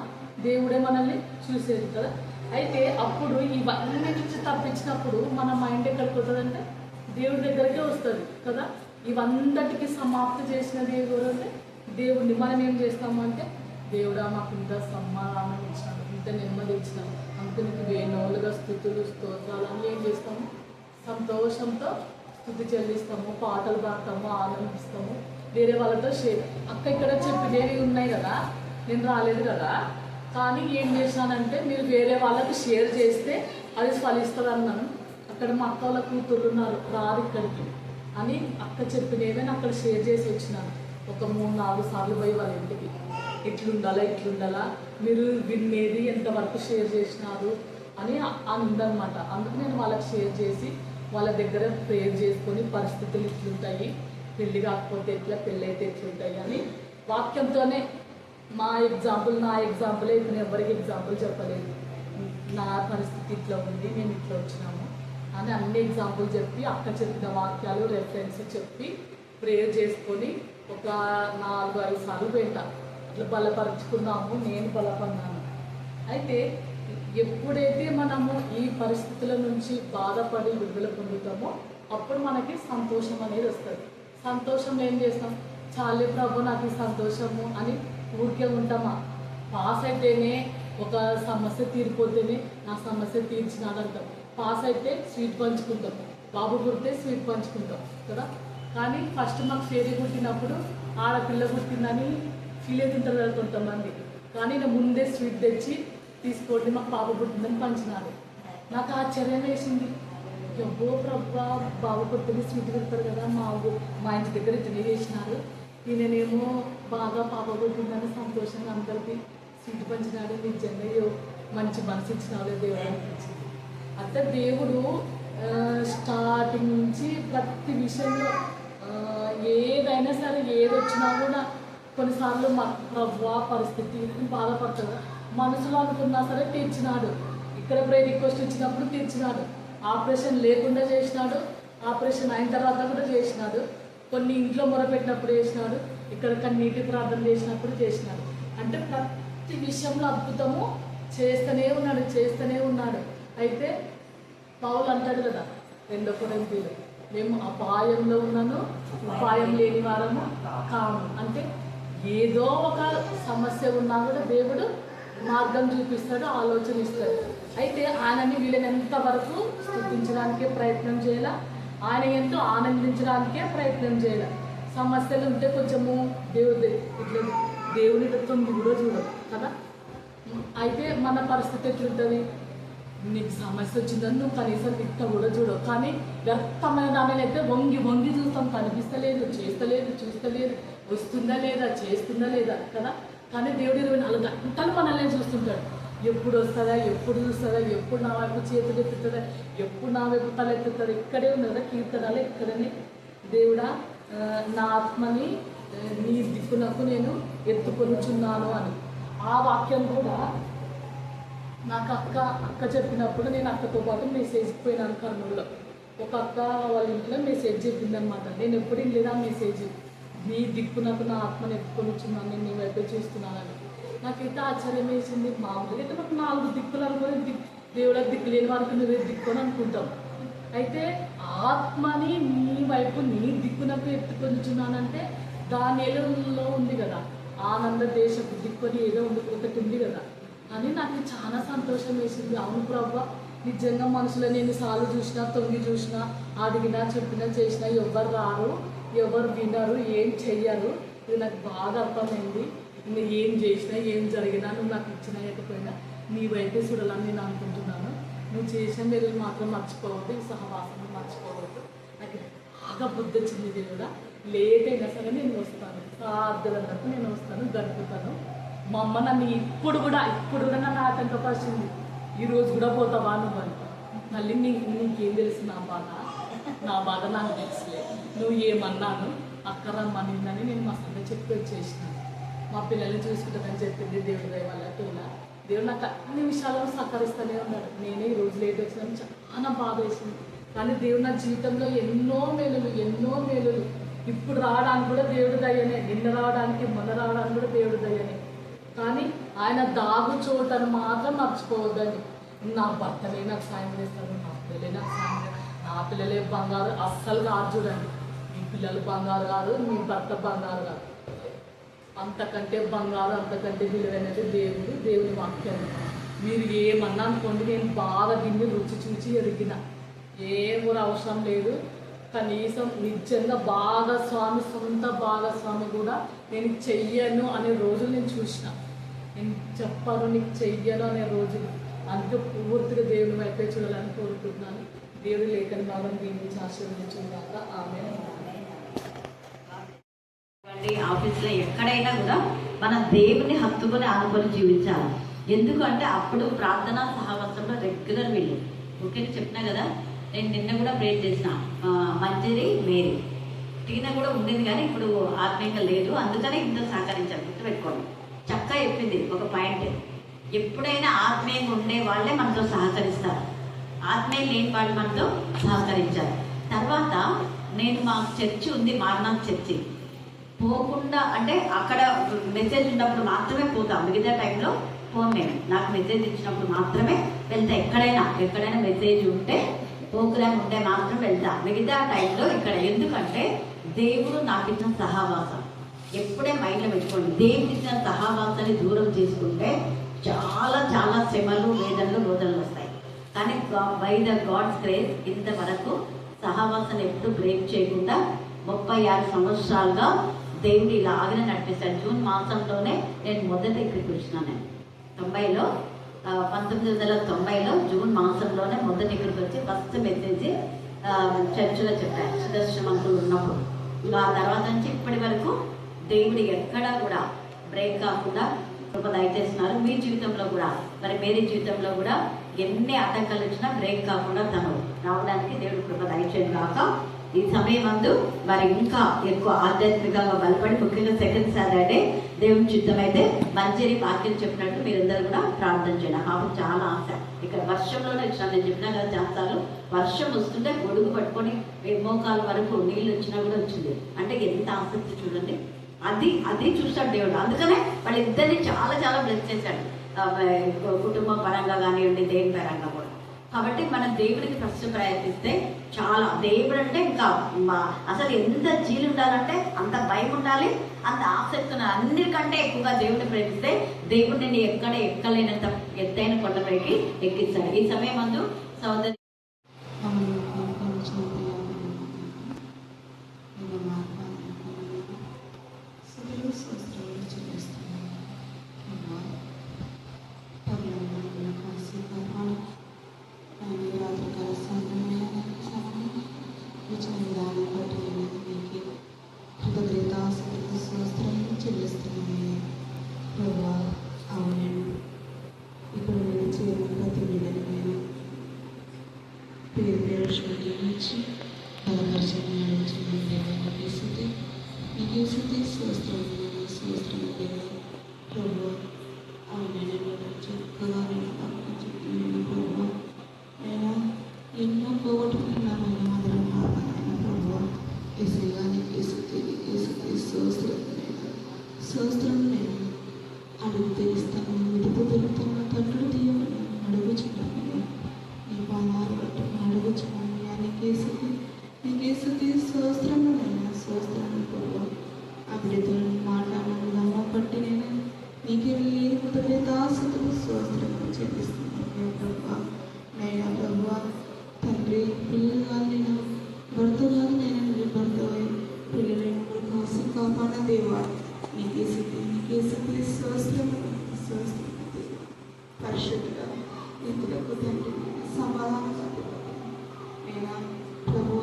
దేవుడే మనల్ని చూసేది కదా. అయితే అప్పుడు ఇవన్నీ నుంచి తప్పించినప్పుడు మన మైండ్ ఎక్కడికి వస్తుందంటే దేవుడి దగ్గరికే వస్తుంది కదా. ఇవంతటికి సమాప్తి చేసినది ఎవరు అంటే దేవుడిని. మనం ఏం చేస్తాము అంటే, దేవుడా మాకు ఇంత సమాధానం ఇచ్చినాడు, ఇంత నెమ్మది ఇచ్చినాడు, అంతనికి వేణోలుగా స్థుతులు స్తోత్రాలు అని ఏం చేస్తాము, సంతోషంతో స్థుతి చెల్లిస్తాము, పాటలు పాడతాము, ఆనందిస్తాము, వేరే వాళ్ళతో షేర్. అక్క ఇక్కడ చెప్పినవి ఉన్నాయి కదా, నేను రాలేదు కదా, కానీ ఏం చేశానంటే మీరు వేరే వాళ్ళకి షేర్ చేస్తే అది ఫలిస్తుంది అన్నాను. అక్కడ మా అక్క వాళ్ళ కూతురు ఉన్నారు, రారు ఇక్కడికి అని అక్క చెప్పినవే నేను అక్కడ షేర్ చేసి వచ్చినాను. ఒక 3-4 సార్లు పోయి వాళ్ళ ఇంటికి ఇట్లుండాలా మీరు వినేది ఎంతవరకు షేర్ చేసినారు అని ఉందన్నమాట. అందుకు నేను వాళ్ళకి షేర్ చేసి వాళ్ళ దగ్గర ప్రేయర్ చేసుకొని పరిస్థితులు ఇట్లుంటాయి, పెళ్ళి కాకపోతే ఎట్లా, పెళ్ళి అయితే ఎట్లుంటాయి అని వాక్యంతోనే నా ఎగ్జాంపులే ఇప్పుడు ఎవరికి ఎగ్జాంపుల్ చెప్పలేదు. నా పరిస్థితి ఇట్లా ఉంది, మేము ఇట్లా వచ్చినాము అని అన్ని ఎగ్జాంపుల్ చెప్పి అక్క చెప్పిన వాక్యాలు రెఫరెన్స్ చెప్పి ప్రేయర్ చేసుకొని ఒక 4-5 సార్లు పోయింటా. అట్లా బలపరుచుకున్నాము, నేను బలపడినాను. అయితే ఎప్పుడైతే మనము ఈ పరిస్థితుల నుంచి బాధపడి విడుదల పొందుతామో అప్పుడు మనకి సంతోషం అనేది వస్తుంది. సంతోషంలో ఏం చేస్తాం, చాలే ప్రభు నాకు ఈ సంతోషము అని ఊరికే ఉంటామా? పాస్ అయితేనే, ఒక సమస్య తీరిపోతేనే నా సమస్య తీర్చినాడంటాం. పాస్ అయితే స్వీట్ పంచుకుంటాం, బాబు పుడితే స్వీట్ పంచుకుంటాం కదా. కానీ ఫస్ట్ మాకు ఫేరీ పుట్టినప్పుడు ఆడపిల్ల పుట్టిందని ఫీల్ అవుతుంటారు కదా కొంతమంది. కానీ నేను ముందే స్వీట్ తెచ్చి తీసుకోండి మాకు పాప పుట్టిందని పంచినాడు. నాకు ఆశ్చర్యం వేసింది. ఎవ్వో ప్రభా, బాబు పుట్టింది స్వీట్ పెడతారు కదా, మా ఇంటి దగ్గర ఇతనే చేసినారు, ఈయననేమో బాగా పాప పుట్టిందని సంతోషంగా అందరికీ స్వీట్ పంచినాడు. నిజంగా మంచి మనసు ఇచ్చినాడు దేవుడు అనిపించింది. అంటే దేవుడు స్టార్టింగ్ నుంచి ప్రతి విషయంలో ఏదైనా సరే, ఏది వచ్చినా కూడా కొన్నిసార్లు మా ప్రవ్వా పరిస్థితి బాధపడుతుంది, మనసులో అనుకున్నా సరే తీర్చినాడు. ఇక్కడ ప్రేయర్ రిక్వెస్ట్ ఇచ్చినప్పుడు తీర్చినాడు, ఆపరేషన్ లేకుండా చేసినాడు, ఆపరేషన్ అయిన తర్వాత కూడా చేసినాడు, కొన్ని ఇంట్లో మొరపెట్టినప్పుడు చేసినాడు, ఇక్కడ కన్నీటి ప్రార్థన చేసినప్పుడు చేసినాడు. అంటే ప్రతి విషయంలో అద్భుతము చేస్తూనే ఉన్నాడు. అయితే పౌలు అంటాడు కదా 2 కొరింథీయులు, మేము అపాయంలో ఉన్నాను, ఉపాయం లేని వారము కాము. అంటే ఏదో ఒక సమస్య ఉన్నా కూడా దేవుడు మార్గం చూపిస్తాడు, ఆలోచన ఇస్తాడు. అయితే ఆయనని వీళ్ళని వరకు స్తుతించడానికే ప్రయత్నం చేయాల, ఆయన ఎంతో ఆనందించడానికే ప్రయత్నం చేయాలి. సమస్యలు ఉంటే కొంచెము దేవుని తొమ్మిది కూడా చూడదు కదా. అయితే మన పరిస్థితి ఎట్లుంటుంది, నీకు సమస్య వచ్చిందని నువ్వు కనీసం తిట్ట కూడా చూడవు, కానీ వ్యర్థమైన దానిని అయితే వంగి చూస్తాం, కనిపిస్తలేదు, చూస్తలేదు, వస్తుందా లేదా, చేస్తుందా లేదా కదా. కానీ దేవుడు 24 గంటలు మనల్ని చూస్తుంటాడు. ఎప్పుడు వస్తుందా, ఎప్పుడు చూస్తుందా, ఎప్పుడు నా వైపు చేతులు ఎత్తుతుందా, ఎప్పుడు నా వైపు తల ఎత్తుతుందా. ఇక్కడే ఉన్నదా కీర్తనాలు, ఇక్కడనే దేవుడా నా ఆత్మని నీ దిక్కునకు నేను ఎత్తుకొనుచున్నాను అని. ఆ వాక్యం కూడా నాకు అక్క చెప్పినప్పుడు నేను అక్కతో పాటు మెసేజ్కి పోయినాను కర్నూలులో. ఒక అక్క వాళ్ళ ఇంట్లో మెసేజ్ చెప్పిందనమాట. నేను ఎప్పుడు లేదా మెసేజ్, నీ దిక్కునకు నా ఆత్మని ఎత్తుకొనుచున్నాను, నేను నీ వైపే చూస్తున్నానని. నాకైతే ఆశ్చర్యం వేసింది. మామూలుగా అయితే నాకు 4 దిక్కులు అనుకుని దేవుడికి దిక్కు లేని వారికి నువ్వే దిక్కుని అనుకుంటాం. అయితే ఆత్మని నీ వైపు నీ దిక్కునకు ఎత్తుకొనుచున్నానంటే దానిలో ఉంది కదా, ఆనంద దేశపు దిక్కుని ఏదో ఒకటి ఉంది కదా అని నాకు చాలా సంతోషం వేసింది. అవును ప్రభా, నిజంగా మనుషులు నేను సార్లు చూసినా, తొంగి చూసినా, అడిగినా, చెప్పినా, చేసినా ఎవరు రారు, ఎవరు వినరు, ఏం చెయ్యరు. ఇది నాకు బాగా అర్థమైంది. ఇంకా ఏం చేసినా, ఏం జరిగినా, నువ్వు నాకు ఇచ్చినా లేకపోయినా నీ వైపే చూడాలని నేను అనుకుంటున్నాను. నువ్వు చేసిన మీరు మాత్రం మర్చిపోవద్దు, ఈ సహవాసం మర్చిపోవద్దు. నాకు బాగా బుద్ధి వచ్చింది. దేవుడా లేట్ అయినా సరే నేను వస్తాను, సాధ్యమైనంత నేను వస్తాను, గడుపుతాను. మా అమ్మ నన్ను ఇప్పుడు కూడా నన్ను ఆటంకపరిచింది. ఈరోజు కూడా పోతావా నువ్వు అని. మళ్ళీ నీకేం తెలుసు నా బాధ నాకు తెలుసులే, నువ్వు ఏమన్నాను అక్క రమ్మనిందని నేను మా సంగతి చెప్పి వచ్చేసినాను. మా పిల్లల్ని చూసుకుంటానని చెప్పింది దేవుడి దయ వల్ల. దేవుడు నాకు అన్ని విషయాలను సహకరిస్తూనే ఉన్నాడు. నేనే ఈరోజు లేట్ వచ్చినాను, చాలా బాధ వేసింది. కానీ దేవుడు నా జీవితంలో ఎన్నో మేలులు ఇప్పుడు రావడానికి కూడా దేవుడు దయ్యనే, నిన్న రావడానికి మొన్న రావడానికి కూడా దేవుడు దయ్యనే. కానీ ఆయన దాగు చోటను మాత్రం మర్చిపోవద్దని. నా భర్తలే నాకు సాయం చేస్తాడు, నా పిల్లలే నాకు సాయం చేస్తారు, నా పిల్లలే బంగారు అస్సలు కాదు. చూడండి, మీ పిల్లలు బంగారు కాదు, మీ భర్త బంగారు కాదు. అంతకంటే బంగారు, అంతకంటే విలువైనది దేవుని వాక్యం. మీరు ఏమన్నా అనుకోండి, నేను బాగా దీన్ని రుచి చూచి ఎరిగిన, ఏం కూడా అవసరం లేదు. కనీసం నిజంగా సొంత భాగస్వామి కూడా నేను చెయ్యను అనే రోజులు నేను చూసిన. నేను చెప్పాను నీకు చెయ్యను అనే రోజులు. అందుకే పూర్తిగా దేవుని వైపే చూడాలని కోరుకుంటున్నాను. దేవుడి లేఖన భాగం దీన్ని ఆశీర్వదించుగాక. ఆమె ఆఫీస్లో ఎక్కడైనా కూడా మన దేవుని హత్తుకొని ఆనుకొని జీవించాలి. ఎందుకంటే అప్పుడు ప్రార్థనా సహవాసంలో రెగ్యులర్ వీళ్ళు. ఓకే, చెప్పినా కదా, నేను నిన్న కూడా ప్రేర్ చేసిన. మంజరి మేరీ టీనా కూడా ఉండేది, కానీ ఇప్పుడు ఆత్మీయంగా లేదు, అందుకనే ఇంత సహకరించాను. గుర్తుపెట్టుకోండి, చక్కగా చెప్పింది ఒక పాయింట్. ఎప్పుడైనా ఆత్మీయంగా ఉండే వాళ్ళే మనతో సహకరిస్తారు, ఆత్మీయం లేని వాళ్ళు మనతో సహకరించారు. తర్వాత నేను మా చర్చి ఉంది, మారనాథ్ చర్చి, పోకుండా అంటే అక్కడ మెసేజ్ ఉన్నప్పుడు మాత్రమే పోతాం, మిగతా టైంలో ఫోన్ నేను నాకు మెసేజ్ ఇచ్చినప్పుడు మాత్రమే వెళ్తా. ఎక్కడైనా మెసేజ్ ఉంటే ప్రోగ్రామ్ ఉంటే మాత్రం వెళ్తా, మిగతా టైంలో ఇక్కడ. ఎందుకంటే దేవుడు నాకు ఇచ్చిన సహవాసం ఎప్పుడే మైండ్లో పెట్టుకోండి. దేవుడు ఇచ్చిన సహవాసాన్ని దూరం చేసుకుంటే చాలా చాలా శ్రమలు, వేదనలు, రోదనలు వస్తాయి. కానీ బై ద గాడ్స్ గ్రేస్ ఇంతవరకు సహవాసాన్ని ఎప్పుడు బ్రేక్ చేయకుండా 36 సంవత్సరాలుగా దేవుడు ఇలాగనే నడిపిస్తాడు. జూన్ మాసంలోనే నేను మొదట ఇక్కడికి వచ్చినాను. 1990లో జూన్ మాసంలోనే మొదట ఇక్కడికి వచ్చి ఫస్ట్ మెసేజ్ చర్చిలో చెప్పాను, సుదర్శనమంతులు ఉన్నప్పుడు. ఇంకా ఆ తర్వాత నుంచి ఇప్పటి వరకు దేవుడు ఎక్కడా కూడా బ్రేక్ కాకుండా కృప దయచేస్తున్నారు. మీ జీవితంలో కూడా, మరి మేరీ జీవితంలో కూడా ఎన్ని ఆటంకాలు వచ్చినా బ్రేక్ కాకుండా తను రావడానికి దేవుడు కృప దయచేయను కాక. ఈ సమయం అందు మరి ఇంకా ఎక్కువ ఆధ్యాత్మికంగా బలపడి, ముఖ్యంగా సెకండ్ సాటర్డే దేవుని చిత్తమైతే మంజరి వాక్యం చెప్పినట్టు మీరందరూ కూడా ప్రార్థన చేయండి. నాకు చాలా ఆశ. ఇక్కడ వర్షంలోనే వచ్చినా, నేను చెప్పినా కదా చేస్తాను, వర్షం వస్తుంటే గొడుగు పట్టుకొని మోకాల వరకు నీళ్ళు వచ్చినా కూడా వచ్చింది. అంటే ఎంత ఆసక్తి చూడండి. అది చూస్తాడు దేవుడు. అందుకనే వాళ్ళిద్దరిని చాలా చాలా బ్లెస్ చేశాడు, కుటుంబ పరంగా కానివ్వండి, దేవుని పరంగా కూడా. కాబట్టి మనం దేవుడికి ఫస్ట్ ప్రయత్నిస్తే చాలా, దేవుడు అంటే ఇంకా అసలు ఎంత జీలు ఉండాలంటే అంత భయం ఉండాలి, అంత ఆసక్తి ఉండాలి. అన్నిటికంటే ఎక్కువగా దేవుడిని ప్రేమిస్తే దేవుడు నేను ఎక్కడ ఎక్కలేనంత ఎత్తైన కొండపైకి ఎక్కిస్తాడు. ఈ సమయం అందు సోదరి ఎన్నో పోగొట్టుకున్నాను మాత్రం సోస్త్రం నేను అడిగితే ఇస్తాను, వెతుకు దొరుకుతున్న తట్లు తీయమని అడుగుచున్నాను. నీ పాదాలు బట్టి అడుగుచున్నాను. నీకేసుకి సోస్త్రము నేను సోస్త్రము ప్రభు. అవిడితో మాట్లాడను గమ్మ పట్టి నేను నీకే దాసులు సోస్త్రము చెల్లిస్తున్నాను ప్రభు. నైనా ప్రభు తండ్రి, పిల్లలు కానీ నేను భర్త కానీ నేను భర్త పిల్లలను కాసి కాపాడ దేవా. నీకే స్వస్థము పరిశుద్ధుగా ఇతరులకు తండ్రి సమాధానం నేను ప్రభు.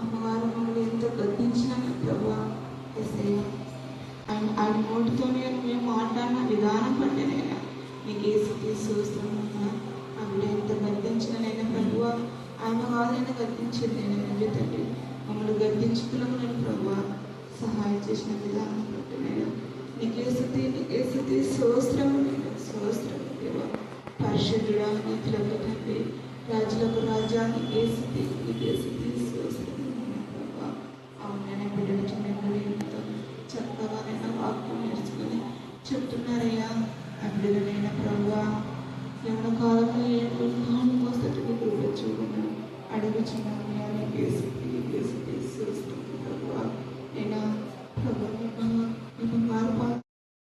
అమ్మగారు మమ్మల్ని ఎంతో గద్దించిన ప్రభు ఆయన నోటితో మేము మాట్లాడిన విధానం బట్టి నేను నీకే స్వస్థము. ఆవిడ ఎంత గద్దించినైనా ప్రభు, ఆయన కాదైనా గద్దించింది నేను తండ్రి. మమ్మల్ని గద్దించుకున్నాము నేను ప్రభు, సహాయం చేసిన విధానం బట్టి నేను నీకే సోస్త్రము దేవా. పరిశుద్ధుడా నీతులకు తండ్రి, రాజులకు రాజా నీకే స్తుతి. నీకేసి తీసుకొస్తాను ప్రభా. అవునైనా బిడ్డలు చిన్న ఎంతో చక్కగా నేను వాక్యం నేర్చుకుని చెప్తున్నారయ్యా. ఆ బిడ్డలైన ప్రభా ఎవరి కాలం